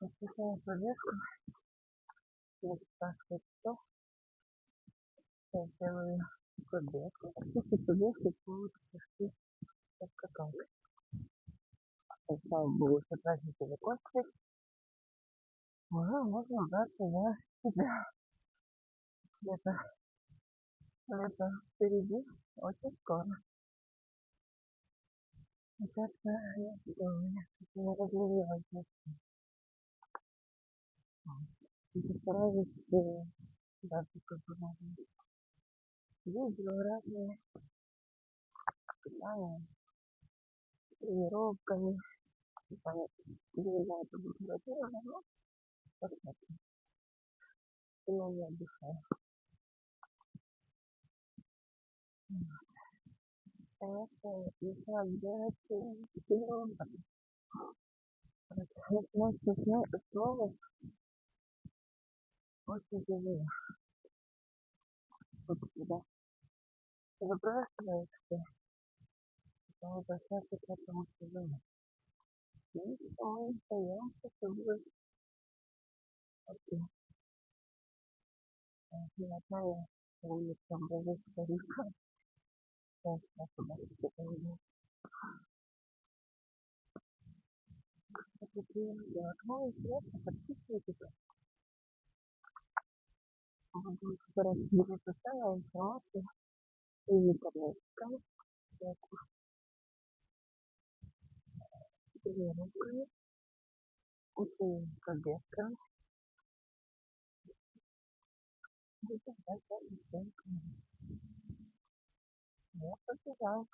Отвечаю пробежку, я спрашиваю, что я делаю пробежку. После пробежки будут почти скакать. Слава богу, что праздники закончились. Уже можно браться за себя. Лето впереди, очень скоро. И как-то я не размерилась. И постараюсь даже как бы видео разные питания, тренировками. Не знаю, это будет готово, но посмотрим. Я не отдыхаю. Конечно, начала делать тренировки. Начать снова очень тяжело. Да. Выбрасываешься, потом возвращаешься к этому тяжело. И мы остаемся, чтобы окей. Я знаю, улицам даже старика. Конечно, туда что-то не такие делать. Ну, интересно, подписывайтесь. Буду стараться делиться самой информацией и интернетом, тренировками, и пробежками. И так далее. Я побежала.